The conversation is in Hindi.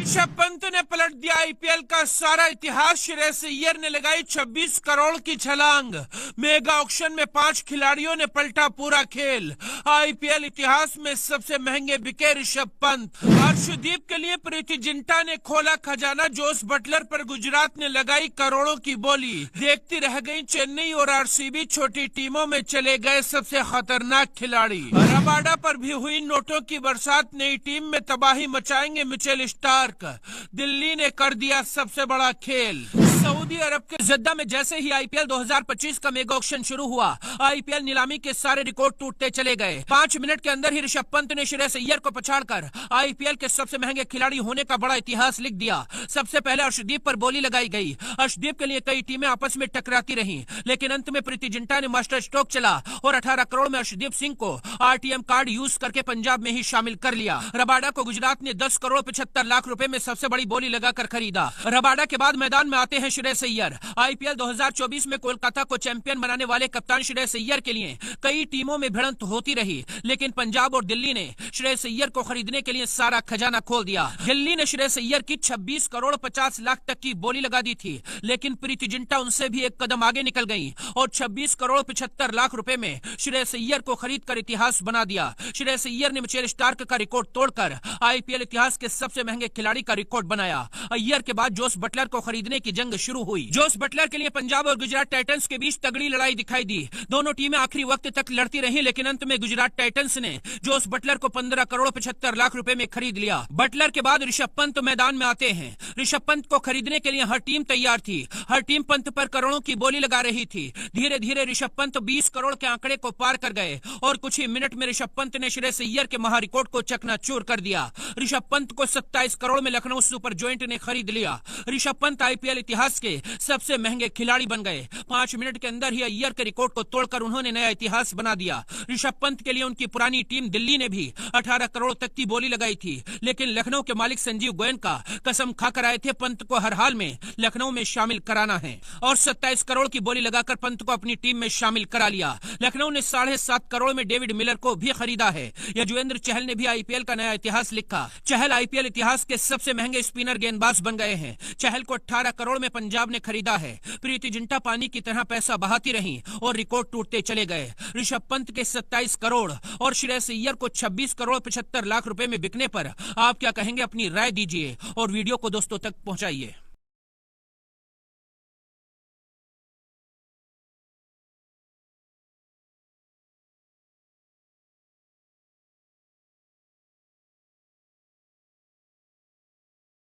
ऋषभ पंत ने पलट दिया आईपीएल का सारा इतिहास। श्रेयस अय्यर ने लगाई 26 करोड़ की छलांग। मेगा ऑक्शन में 5 खिलाड़ियों ने पलटा पूरा खेल। आईपीएल इतिहास में सबसे महंगे बिके ऋषभ पंत। अर्शदीप के लिए प्रीति जिंटा ने खोला खजाना। जोस बटलर पर गुजरात ने लगाई करोड़ों की बोली। देखती रह गई चेन्नई और आरसीबी। छोटी टीमों में चले गए सबसे खतरनाक खिलाड़ी। रबाडा पर भी हुई नोटों की बरसात। नई टीम में तबाही मचाएंगे मिचेल स्टार्क। दिल्ली ने कर दिया सबसे बड़ा खेल। सऊदी अरब के जद्दा में जैसे ही आईपीएल 2025 का मेगा ऑक्शन शुरू हुआ, आईपीएल नीलामी के सारे रिकॉर्ड टूटते चले गए। 5 मिनट के अंदर ही ऋषभ पंत ने श्रेयस अय्यर को पछाड़कर आईपीएल के सबसे महंगे खिलाड़ी होने का बड़ा इतिहास लिख दिया। सबसे पहले अर्शदीप पर बोली लगाई गई। अर्शदीप के लिए कई टीमें आपस में टकराती रहीं, लेकिन अंत में प्रीति जिंटा ने मास्टर स्ट्रोक चला और 18 करोड़ में अर्शदीप सिंह को आरटीएम कार्ड यूज करके पंजाब में ही शामिल कर लिया। रबाडा को गुजरात ने 10 करोड़ 75 लाख रुपए में सबसे बड़ी बोली लगाकर खरीदा। रबाडा के बाद मैदान में आते हैं श्रेयस अय्यर। आईपीएल 2024 में कोलकाता को चैंपियन बनाने वाले कप्तान श्रेयस अय्यर के लिए कई टीमों में भिड़ंत होती रही, लेकिन पंजाब और दिल्ली ने श्रेयस अय्यर को खरीदने के लिए सारा खजाना खोल दिया। दिल्ली ने श्रेयस अय्यर की 26 करोड़ 50 लाख तक की बोली लगा दी थी, लेकिन प्रीति जिंटा उनसे भी एक कदम आगे निकल गई और 26 करोड़ 75 लाख रुपए में श्रेयस अय्यर को खरीद कर इतिहास बना दिया। श्रेयस अय्यर ने मिचेल स्टार्क का रिकॉर्ड तोड़कर आईपीएल इतिहास के सबसे महंगे खिलाड़ी का रिकॉर्ड बनाया। अय्यर के बाद जोस बटलर को खरीदने की जंग शुरू हुई। जोस बटलर के लिए पंजाब और गुजरात टाइटंस के बीच तगड़ी लड़ाई दिखाई दी। दोनों टीमें आखिरी वक्त तक लड़ती रहीं, लेकिन अंत में गुजरात टाइटंस ने जोस बटलर को 15 करोड़ 75 लाख रुपए में खरीद लिया। बटलर के बाद ऋषभ पंत मैदान में आते हैं। ऋषभ पंत को खरीदने के लिए हर टीम तैयार थी। हर टीम पंत पर करोड़ों की बोली लगा रही थी। धीरे धीरे ऋषभ पंत 20 करोड़ के आंकड़े को पार कर गए और कुछ ही मिनट में ऋषभ पंत ने श्रेयस अय्यर के महा रिकॉर्ड को चकनाचूर कर दिया। ऋषभ पंत को 27 करोड़ में लखनऊ सुपर जॉइंट ने खरीद लिया। ऋषभ पंत आईपीएल इतिहास के सबसे महंगे खिलाड़ी बन गए। 5 मिनट के अंदर ही अय्यर के रिकॉर्ड को तोड़कर उन्होंने नया इतिहास बना दिया। ऋषभ पंत के लिए उनकी पुरानी टीम दिल्ली ने भी 18 करोड़ तक की बोली लगाई थी, लेकिन लखनऊ के मालिक संजीव गोयन का कसम खाकर आए थे पंत को हर हाल में लखनऊ में शामिल कराना है और 27 करोड़ की बोली लगाकर पंत को अपनी टीम में शामिल करा लिया। लखनऊ ने 7.5 करोड़ में डेविड मिलर को भी खरीदा है। युजवेंद्र चहल ने भी आईपीएल का नया इतिहास लिखा। चहल आईपीएल इतिहास के सबसे महंगे स्पिनर गेंदबाज बन गए हैं। चहल को 18 करोड़ में पंजाब ने खरीदा है। प्रीति जिंटा पानी की तरह पैसा बहाती रही और रिकॉर्ड टूटते चले गए। ऋषभ पंत के 27 करोड़ और श्रेयस अय्यर को 26 करोड़ 75 लाख रुपए में बिकने पर आप क्या कहेंगे? अपनी राय दीजिए और वीडियो को दोस्तों तक पहुंचाइए।